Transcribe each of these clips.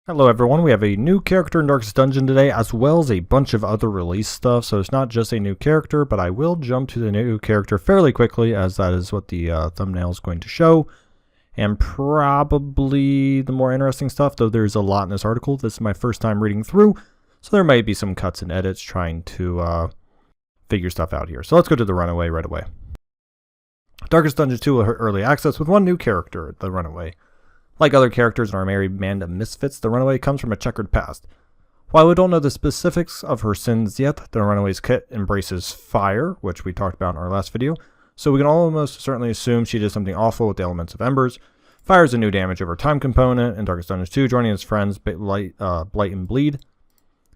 Hello everyone, we have a new character in Darkest Dungeon today, as well as a bunch of other release stuff, so it's not just a new character, but I will jump to the new character fairly quickly, as that is what the thumbnail is going to show, and probably the more interesting stuff, though there's a lot in this article. This is my first time reading through, so there might be some cuts and edits trying to figure stuff out here. So let's go to the Runaway right away. Darkest Dungeon 2 will hit early access with one new character, the Runaway. Like other characters in our merry band of misfits, the Runaway comes from a checkered past. While we don't know the specifics of her sins yet, the Runaway's kit embraces fire, which we talked about in our last video, so we can almost certainly assume she did something awful with the elements of embers. Fire is a new damage over time component in Darkest Dungeon 2, joining its friends Blight and Bleed.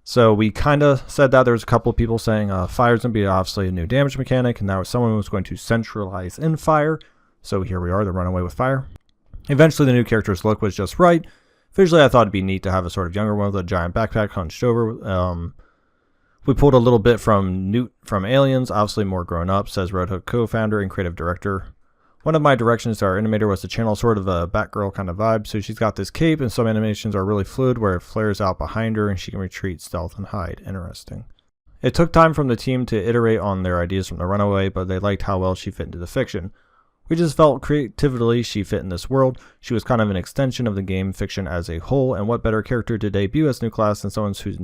So we kind of said that. There was a couple of people saying fire is going to be obviously a new damage mechanic, and that was someone who was going to centralize in fire. So here we are, the Runaway with fire. Eventually, the new character's look was just right. Visually, I thought it'd be neat to have a sort of younger one with a giant backpack hunched over. We pulled a little bit from Newt from Aliens, obviously more grown up, says Roguelike co-founder and creative director. One of my directions to our animator was to channel sort of a Batgirl kind of vibe, so she's got this cape, and some animations are really fluid where it flares out behind her and she can retreat, stealth, and hide. Interesting. It took time from the team to iterate on their ideas from the Runaway, but they liked how well she fit into the fiction. We just felt creatively she fit in this world. She was kind of an extension of the game fiction as a whole, and what better character to debut as new class than someone who's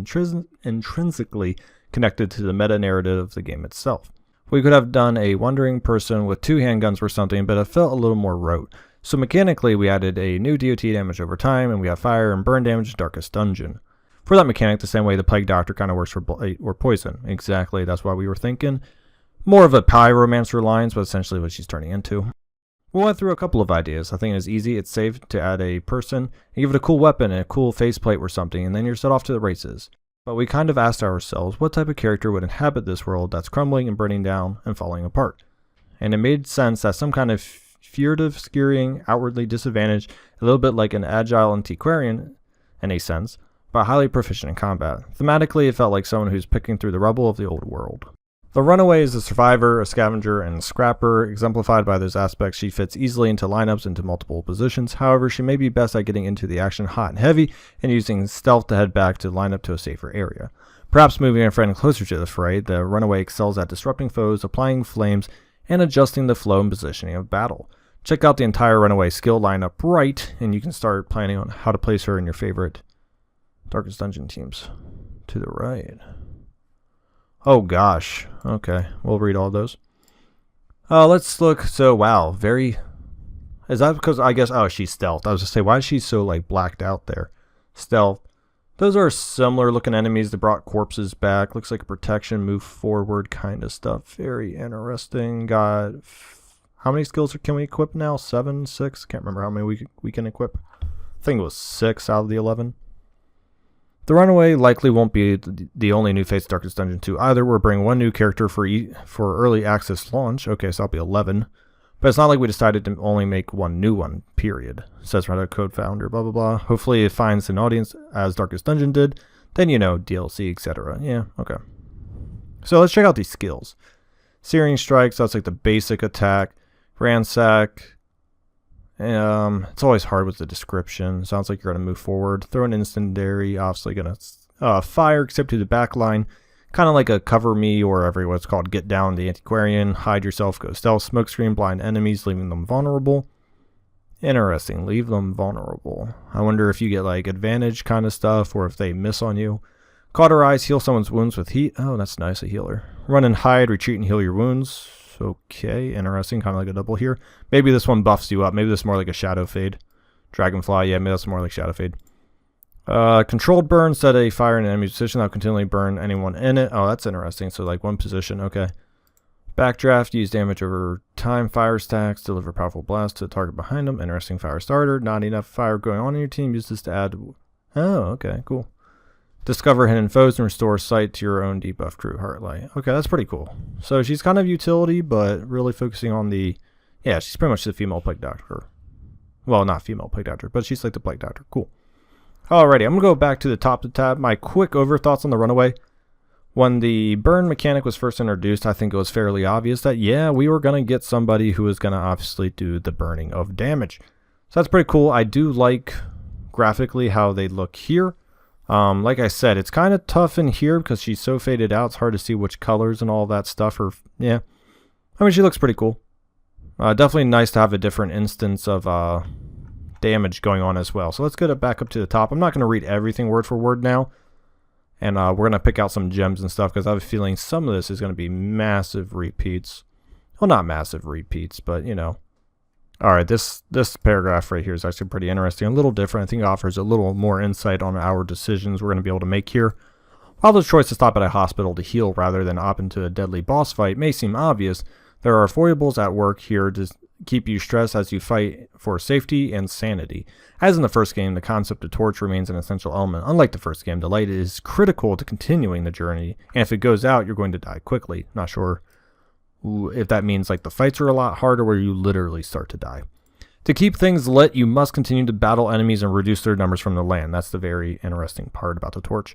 intrinsically connected to the meta-narrative of the game itself. We could have done a wandering person with 2 handguns or something, but it felt a little more rote. So mechanically, we added a new DOT damage over time, and we have fire and burn damage in Darkest Dungeon. For that mechanic, the same way the Plague Doctor kind of works for blight or poison. Exactly, that's what we were thinking. More of a pyromancer lines, but essentially what she's turning into. We went through a couple of ideas. I think it's easy, it's safe to add a person, and give it a cool weapon and a cool faceplate or something, and then you're set off to the races. But we kind of asked ourselves what type of character would inhabit this world that's crumbling and burning down and falling apart. And it made sense that some kind of furtive, scurrying, outwardly disadvantaged, a little bit like an agile antiquarian in a sense, but highly proficient in combat. Thematically, it felt like someone who's picking through the rubble of the old world. The Runaway is a survivor, a scavenger, and a scrapper. Exemplified by those aspects, she fits easily into lineups into multiple positions. However, she may be best at getting into the action hot and heavy and using stealth to head back to line up to a safer area. Perhaps moving a friend closer to the fray, the Runaway excels at disrupting foes, applying flames, and adjusting the flow and positioning of battle. Check out the entire Runaway skill lineup right, and you can start planning on how to place her in your favorite Darkest Dungeon teams. To the right. Oh gosh. Okay, we'll read all those. Let's look. So, wow, very... Is that because, I guess, oh, she's stealth. I was going to say, why is she so, like, blacked out there? Stealth. Those are similar looking enemies that brought corpses back. Looks like a protection, move forward kind of stuff. Very interesting. Got... How many skills can we equip now? 7, 6? Can't remember how many we can equip. I think it was 6 out of the 11. The Runaway likely won't be the only new face of Darkest Dungeon 2 either. We're bringing one new character for early access launch. Okay, so that'll be 11. But it's not like we decided to only make one new one, period. Says Reddit code founder, blah, blah, blah. Hopefully it finds an audience as Darkest Dungeon did. Then, you know, DLC, etc. Yeah, okay. So let's check out these skills. Searing Strikes, that's like the basic attack. Ransack. It's always hard with the description. Sounds like you're going to move forward. Throw an incendiary, obviously going to fire, except to the back line. Kind of like a cover me or what's called get down the antiquarian. Hide yourself, go stealth, smokescreen, blind enemies, leaving them vulnerable. Interesting, leave them vulnerable. I wonder if you get like advantage kind of stuff or if they miss on you. Cauterize, heal someone's wounds with heat. Oh, that's nice, a healer. Run and hide, retreat and heal your wounds. Okay, interesting, kind of like a double here. Maybe this one buffs you up. Maybe this is more like a shadow fade. Dragonfly, yeah, maybe that's more like shadow fade. Controlled burn, set a fire in an enemy position that'll continually burn anyone in it. Oh, that's interesting. So like one position, okay. Backdraft, use damage over time, fire stacks, deliver powerful blast to the target behind them. Interesting fire starter. Not enough fire going on in your team. Use this to add... Oh, okay, cool. Discover hidden foes and restore sight to your own debuff crew, Heartlight. Okay, that's pretty cool. So she's kind of utility, but really focusing on the... Yeah, she's pretty much the female Plague Doctor. Well, not female Plague Doctor, but she's like the Plague Doctor. Cool. Alrighty, I'm going to go back to the top of the tab. My quick thoughts on the Runaway. When the burn mechanic was first introduced, I think it was fairly obvious that, yeah, we were going to get somebody who was going to obviously do the burning of damage. So that's pretty cool. I do like graphically how they look here. Like I said, it's kind of tough in here because she's so faded out. It's hard to see which colors and all that stuff. Or yeah, I mean, she looks pretty cool. Definitely nice to have a different instance of damage going on as well. So let's get it back up to the top. I'm not going to read everything word for word now. And we're going to pick out some gems and stuff because I have a feeling some of this is going to be massive repeats. Well, not massive repeats, but you know. Alright, this paragraph right here is actually pretty interesting. A little different. I think it offers a little more insight on our decisions we're going to be able to make here. While the choice to stop at a hospital to heal rather than opt into a deadly boss fight may seem obvious, there are foibles at work here to keep you stressed as you fight for safety and sanity. As in the first game, the concept of torch remains an essential element. Unlike the first game, the light is critical to continuing the journey, and if it goes out, you're going to die quickly. Not sure if that means like the fights are a lot harder where you literally start to die. To keep things lit, you must continue to battle enemies and reduce their numbers from the land. That's the very interesting part about the torch.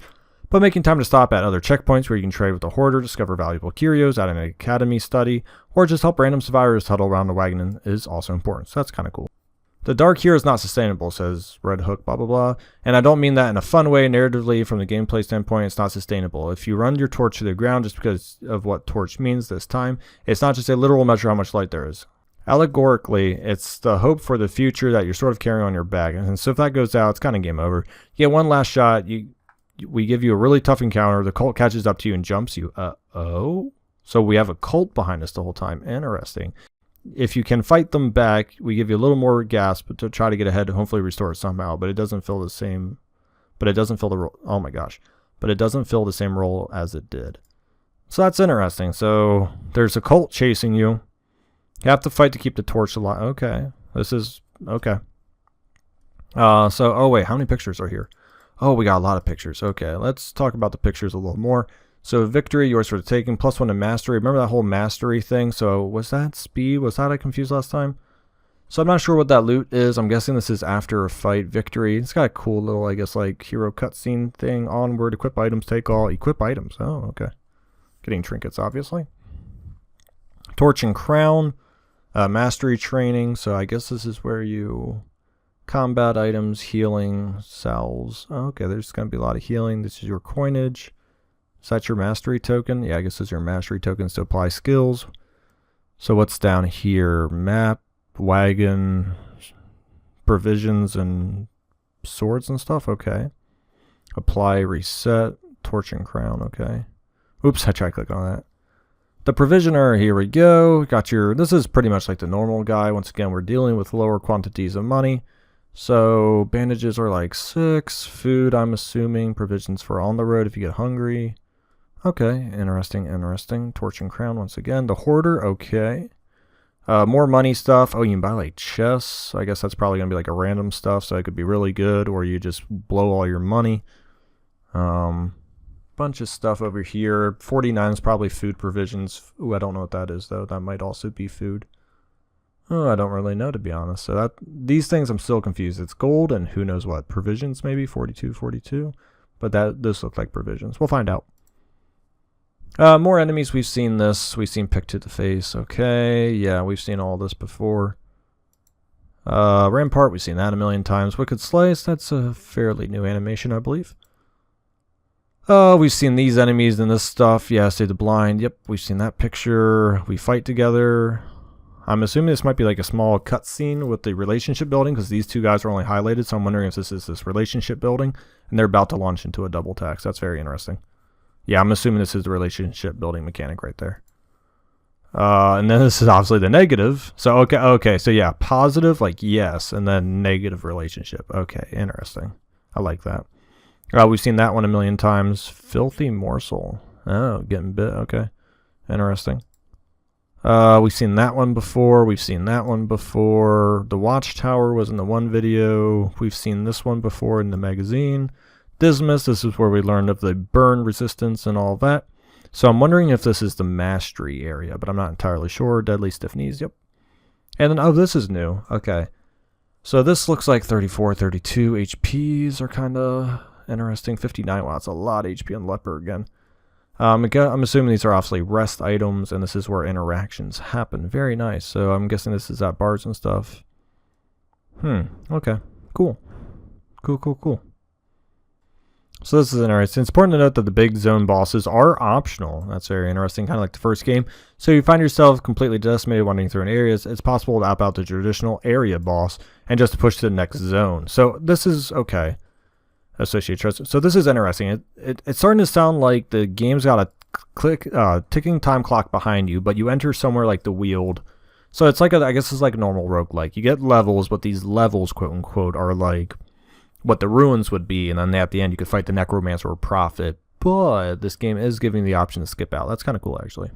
But making time to stop at other checkpoints where you can trade with the hoarder, discover valuable curios at an academy study, or just help random survivors huddle around the wagon is also important. So that's kind of cool. The dark here is not sustainable, says Red Hook, blah, blah, blah. And I don't mean that in a fun way. Narratively, from the gameplay standpoint, it's not sustainable. If you run your torch to the ground just because of what torch means this time, it's not just a literal measure how much light there is. Allegorically, it's the hope for the future that you're sort of carrying on your back. And so if that goes out, it's kind of game over. You get one last shot. We give you a really tough encounter. The cult catches up to you and jumps you. Uh-oh? So we have a cult behind us the whole time. Interesting. If you can fight them back, we give you a little more gas, but to try to get ahead to hopefully restore it somehow. But it doesn't feel the same. But it doesn't fill the role. Oh my gosh. But it doesn't fill the same role as it did. So that's interesting. So there's a cult chasing you. You have to fight to keep the torch alive. Okay. This is okay. Oh wait, how many pictures are here? Oh, we got a lot of pictures. Okay, let's talk about the pictures a little more. So victory, yours for the taking, +1 to mastery. Remember that whole mastery thing? So was that speed? Was that I confused last time? So I'm not sure what that loot is. I'm guessing this is after a fight. Victory. It's got a cool little, I guess, like hero cutscene thing. Onward, equip items, take all. Equip items. Oh, okay. Getting trinkets, obviously. Torch and crown. Mastery training. So I guess this is where you... Combat items, healing, salves. Oh, okay, there's going to be a lot of healing. This is your coinage. Is that your mastery token? Yeah, I guess this is your mastery tokens to apply skills. So what's down here? Map, wagon, provisions, and swords and stuff. Okay. Apply, reset, torch and crown. Okay. Oops, I tried to click on that. The provisioner, here we go. Got your, this is pretty much like the normal guy. Once again, we're dealing with lower quantities of money. So bandages are like 6. Food, I'm assuming. Provisions for on the road if you get hungry. Okay, interesting, interesting. Torch and crown once again. The hoarder, okay. More money stuff. Oh, you can buy like chests. I guess that's probably going to be like a random stuff, so it could be really good, or you just blow all your money. Bunch of stuff over here. 49 is probably food provisions. Ooh, I don't know what that is, though. That might also be food. Oh, I don't really know, to be honest. So that these things I'm still confused. It's gold and who knows what. Provisions maybe 42. But this looks like provisions. We'll find out. More enemies. We've seen this. We've seen pick to the face. Okay. Yeah, we've seen all this before. Rampart. We've seen that a million times. Wicked Slice. That's a fairly new animation, I believe. We've seen these enemies and this stuff. Yeah, Stay the Blind. Yep, we've seen that picture. We fight together. I'm assuming this might be like a small cutscene with the relationship building because these two guys are only highlighted, so I'm wondering if this is this relationship building, and they're about to launch into a double tax. That's very interesting. Yeah, I'm assuming this is the relationship building mechanic right there. And then this is obviously the negative. So, okay, so yeah, positive, like yes, and then negative relationship. Okay, interesting. I like that. We've seen that one a million times. Filthy Morsel. Oh, getting bit. Okay, interesting. We've seen that one before. We've seen that one before. The Watchtower was in the one video. We've seen this one before in the magazine. Dismas, this is where we learned of the burn resistance and all that. So I'm wondering if this is the mastery area, but I'm not entirely sure. Deadly Stiff Knees, yep. And then, oh, this is new. Okay. So this looks like 34, 32 HPs are kind of interesting. 59, wow, that's a lot of HP on Leper again. I'm assuming these are obviously rest items, and this is where interactions happen. Very nice. So I'm guessing this is at bars and stuff. Okay, cool. Cool. So this is interesting. It's important to note that the big zone bosses are optional. That's very interesting, kind of like the first game. So you find yourself completely decimated wandering through an area, it's possible to opt out the traditional area boss and just to push to the next zone. So this is okay. Associate trust. So this is interesting. It's starting to sound like the game's got a ticking time clock behind you, but you enter somewhere like the Weald. So it's like I guess it's like a normal roguelike. You get levels, but these levels, quote unquote, are like what the ruins would be, and then at the end you could fight the necromancer or prophet. But this game is giving the option to skip out. That's kind of cool, actually.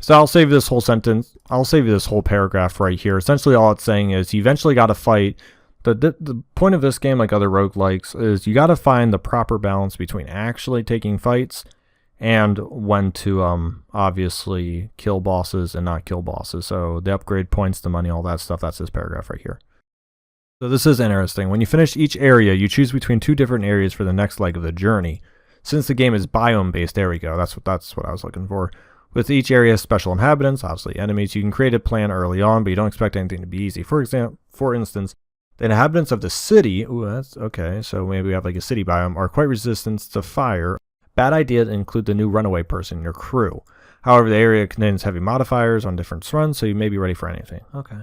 So I'll save this whole sentence. I'll save you this whole paragraph right here. Essentially, all it's saying is you eventually got to fight. The point of this game, like other roguelikes, is you got to find the proper balance between actually taking fights and when to obviously kill bosses and not kill bosses. So the upgrade points, the money, all that stuff. That's this paragraph right here. So this is interesting. When you finish each area, you choose between 2 different areas for the next leg of the journey. Since the game is biome based, there we go. That's what I was looking for. With each area, special inhabitants, obviously enemies. You can create a plan early on, but you don't expect anything to be easy. For instance, the inhabitants of the city, ooh, that's okay. So maybe we have like a city biome, are quite resistant to fire. Bad idea to include the new runaway person in your crew. However, the area contains heavy modifiers on different runs, so you may be ready for anything. Okay.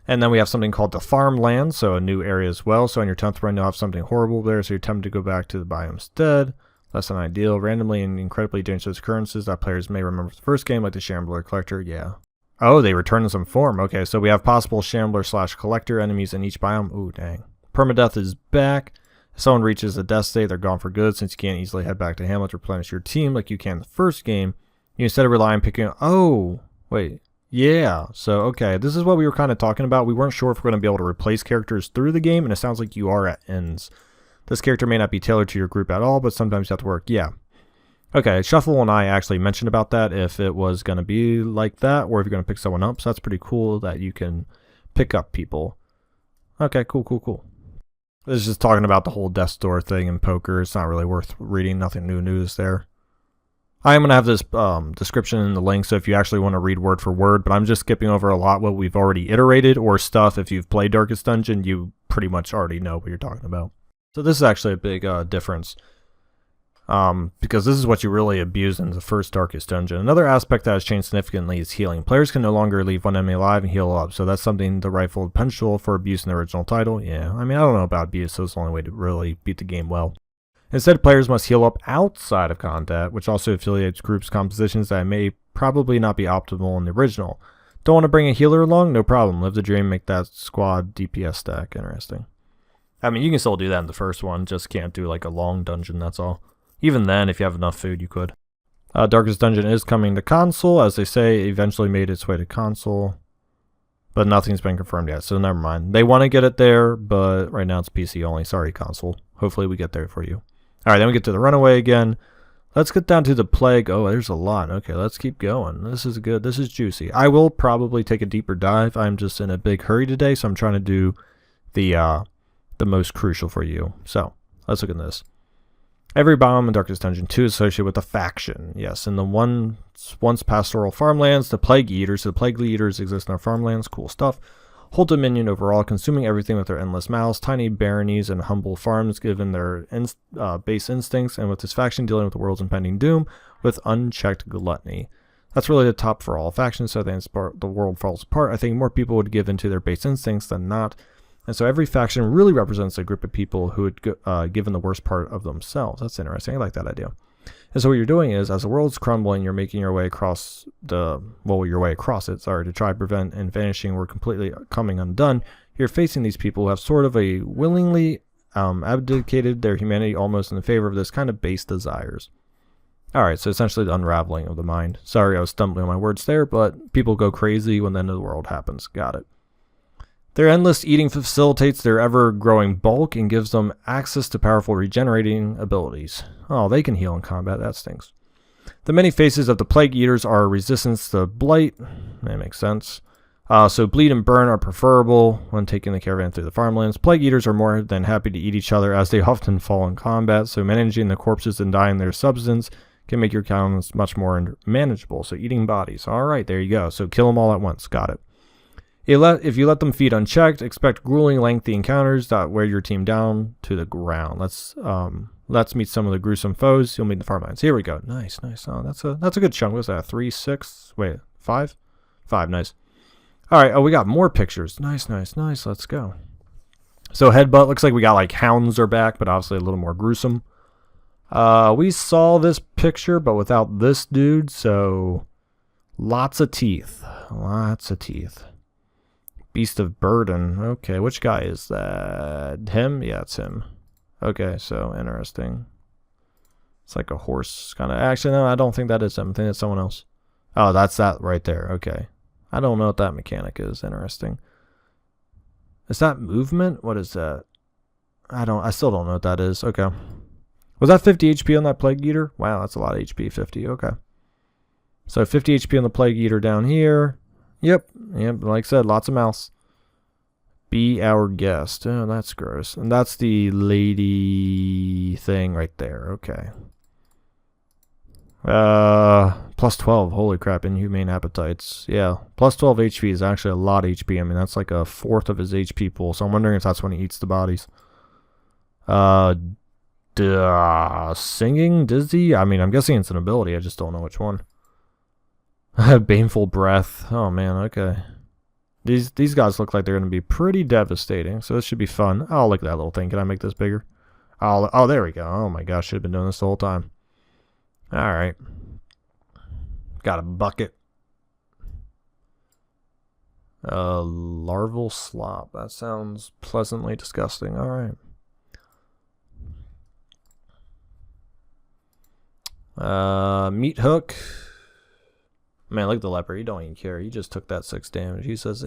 And then we have something called the farmlands, so a new area as well. So on your 10th run, you'll have something horrible there, so you're tempted to go back to the biome instead. Less than ideal. Randomly and incredibly dangerous occurrences that players may remember from the first game, like the Shambler Collector. Yeah. Oh, they return in some form. Okay, so we have possible Shambler/Collector enemies in each biome. Ooh, dang. Permadeath is back. If someone reaches the death state, they're gone for good. Since you can't easily head back to Hamlet to replenish your team like you can in the first game, you instead of rely on picking... Oh, wait. Yeah, so okay, this is what we were kind of talking about. We weren't sure if we're going to be able to replace characters through the game, and it sounds like you are at ends. This character may not be tailored to your group at all, but sometimes you have to work. Yeah. Okay, Shuffle and I actually mentioned about that, if it was going to be like that, or if you're going to pick someone up, so that's pretty cool that you can pick up people. Okay, cool. This is just talking about the whole death door thing in poker. It's not really worth reading, nothing new news there. I am going to have this description in the link, so if you actually want to read word for word, but I'm just skipping over a lot what we've already iterated, or stuff if you've played Darkest Dungeon, you pretty much already know what you're talking about. So this is actually a big difference, because this is what you really abused in the first Darkest Dungeon. Another aspect that has changed significantly is healing. Players can no longer leave one enemy alive and heal up, so that's something the rightful potential for abuse in the original title. Yeah, I mean, I don't know about abuse, so it's the only way to really beat the game well. Instead, players must heal up outside of combat, which also affiliates groups' compositions that may probably not be optimal in the original. Don't want to bring a healer along? No problem. Live the dream, make that squad DPS stack. Interesting. I mean, you can still do that in the first one, just can't do like a long dungeon, that's all. Even then, if you have enough food, you could. Darkest Dungeon is coming to console. As they say, it eventually made its way to console. But nothing's been confirmed yet, so never mind. They want to get it there, but right now it's PC only. Sorry, console. Hopefully we get there for you. Alright, then we get to the Runaway again. Let's get down to the Plague. Oh, there's a lot. Okay, let's keep going. This is good. This is juicy. I will probably take a deeper dive. I'm just in a big hurry today, so I'm trying to do the most crucial for you. So, let's look at this. Every biome in Darkest Dungeon 2 is associated with a faction. Yes, in the once pastoral farmlands, the Plague Eaters. So the Plague Eaters exist in our farmlands. Cool stuff. Hold dominion overall, consuming everything with their endless mouths, tiny baronies, and humble farms given their base instincts, and with this faction dealing with the world's impending doom with unchecked gluttony. That's really the top for all factions, so the world falls apart. I think more people would give into their base instincts than not. And so every faction really represents a group of people who had given the worst part of themselves. That's interesting. I like that idea. And so what you're doing is, as the world's crumbling, you're making your way across it, to try to prevent and vanishing or completely coming undone. You're facing these people who have sort of a willingly abdicated their humanity almost in favor of this kind of base desires. Alright, so essentially the unraveling of the mind. Sorry, I was stumbling on my words there, but people go crazy when the end of the world happens. Got it. Their endless eating facilitates their ever-growing bulk and gives them access to powerful regenerating abilities. Oh, they can heal in combat. That stinks. The many faces of the Plague Eaters are resistance to blight. That makes sense. So bleed and burn are preferable when taking the caravan through the farmlands. Plague Eaters are more than happy to eat each other as they often fall in combat, so managing the corpses and dying their substance can make your counts much more manageable. So eating bodies. Alright, there you go. So kill them all at once. Got it. If you let them feed unchecked, expect grueling, lengthy encounters that wear your team down to the ground. Let's meet some of the gruesome foes. You'll meet the farmlands. Here we go. Nice. Oh, that's a good chunk. What's that? 3, 6. Wait, 5? 5. Nice. All right. Oh, we got more pictures. Nice. Let's go. So headbutt looks like we got like hounds are back, but obviously a little more gruesome. We saw this picture, but without this dude. So lots of teeth. Beast of Burden. Okay, which guy is that? Him? Yeah, it's him. Okay, so interesting. It's like a horse kind of. Actually, no, I don't think that is him. I think it's someone else. Oh, that's that right there. Okay. I don't know what that mechanic is. Interesting. Is that movement? What is that? I still don't know what that is. Okay. Was that 50 HP on that Plague Eater? Wow, that's a lot of HP. 50. Okay. So 50 HP on the Plague Eater down here. Yep, like I said, lots of mouse. Be our guest. Oh, that's gross. And that's the lady thing right there. Okay. Plus 12. Holy crap, inhumane appetites. Yeah, plus 12 HP is actually a lot of HP. I mean, that's like a fourth of his HP pool. So I'm wondering if that's when he eats the bodies. Singing? Dizzy? I mean, I'm guessing it's an ability. I just don't know which one. Baneful breath. Oh man, okay. These guys look like they're going to be pretty devastating, so this should be fun. Oh, look at that little thing. Can I make this bigger? Oh, there we go. Oh my gosh, should have been doing this the whole time. Alright. Got a bucket. Larval slop. That sounds pleasantly disgusting. Alright. Meat hook. Man, look at the leper. He don't even care. He just took that 6 damage. He says,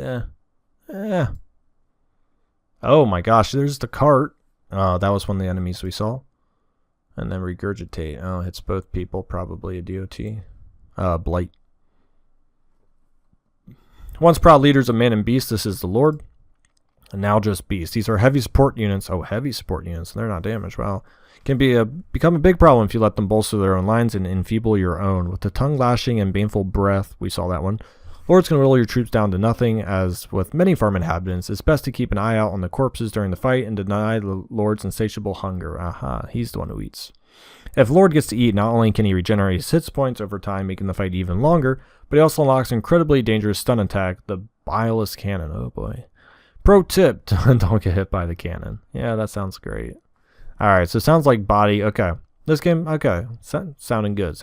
Oh my gosh, there's the cart. That was one of the enemies we saw. And then regurgitate. Oh, hits both people. Probably a DOT. Blight. Once proud leaders of man and beast, this is the Lord. And now just beast. These are heavy support units. Oh, heavy support units. They're not damaged. Wow. Can become a big problem if you let them bolster their own lines and enfeeble your own. With the tongue lashing and baneful breath, we saw that one. Lords can roll your troops down to nothing. As with many farm inhabitants, it's best to keep an eye out on the corpses during the fight and deny the Lord's insatiable hunger. Aha, he's the one who eats. If Lord gets to eat, not only can he regenerate his hit points over time, making the fight even longer, but he also unlocks an incredibly dangerous stun attack, the Biomes cannon. Oh boy. Pro tip, don't get hit by the cannon. Yeah, that sounds great. Alright, so it sounds like body. Okay. This game, okay. Sounding good.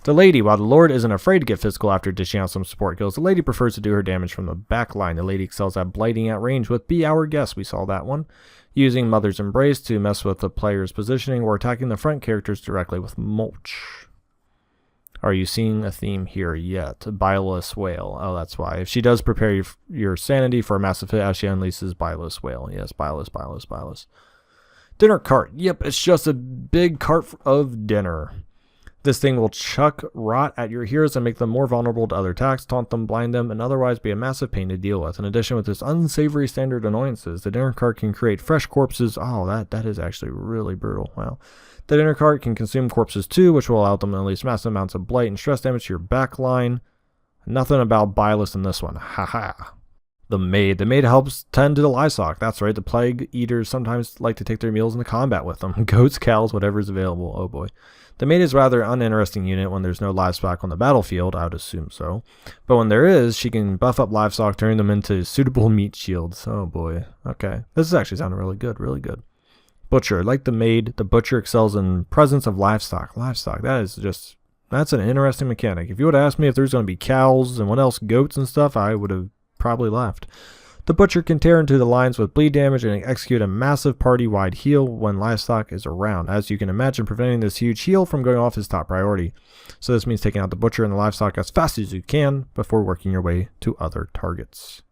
The lady, while the Lord isn't afraid to get physical after dishing out some support kills, the lady prefers to do her damage from the back line. The lady excels at blighting at range with Be Our Guest. We saw that one. Using Mother's Embrace to mess with the player's positioning or attacking the front characters directly with Mulch. Are you seeing a theme here yet? Bilious Whale. Oh, that's why. If she does prepare your sanity for a massive hit as she unleashes Bilious Whale. Yes, Bilious. Dinner cart. Yep, it's just a big cart of dinner. This thing will chuck rot at your heroes and make them more vulnerable to other attacks, taunt them, blind them, and otherwise be a massive pain to deal with. In addition, with its unsavory standard annoyances, the dinner cart can create fresh corpses. Oh, that is actually really brutal. Wow. The dinner cart can consume corpses too, which will allow them to release massive amounts of blight and stress damage to your back line. Nothing about Bilious in this one. Haha. The maid. The maid helps tend to the livestock. That's right. The plague eaters sometimes like to take their meals into combat with them. Goats, cows, whatever's available. Oh boy. The maid is a rather uninteresting unit when there's no livestock on the battlefield. I would assume so. But when there is, she can buff up livestock, turning them into suitable meat shields. Oh boy. Okay. This is actually sounding really good. Really good. Butcher. Like the maid, the butcher excels in presence of livestock. That's an interesting mechanic. If you would have asked me if there's going to be cows and what else, goats and stuff, I would have probably left. The butcher can tear into the lines with bleed damage and execute a massive party-wide heal when livestock is around. As you can imagine, preventing this huge heal from going off is top priority. So this means taking out the butcher and the livestock as fast as you can before working your way to other targets.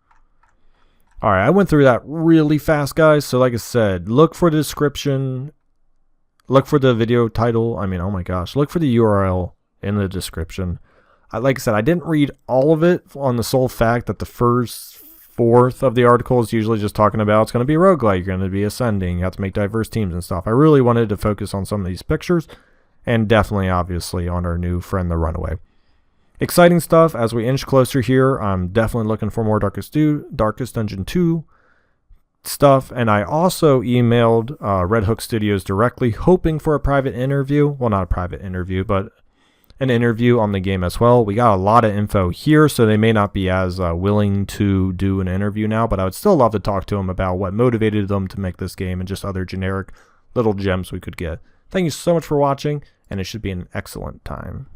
Alright, I went through that really fast, guys. So like I said, look for the description. Look for the video title. I mean, oh my gosh. Look for the URL in the description. Like I said, I didn't read all of it on the sole fact that the first fourth of the article is usually just talking about it's going to be roguelike, you're going to be ascending, you have to make diverse teams and stuff. I really wanted to focus on some of these pictures and definitely, obviously, on our new friend, the Runaway. Exciting stuff as we inch closer here. I'm definitely looking for more Darkest Dungeon 2 stuff, and I also emailed Red Hook Studios directly, hoping for a private interview. Well, not a private interview, but an interview on the game as well. We got a lot of info here, so they may not be as willing to do an interview now, but I would still love to talk to them about what motivated them to make this game and just other generic little gems we could get. Thank you so much for watching, and it should be an excellent time.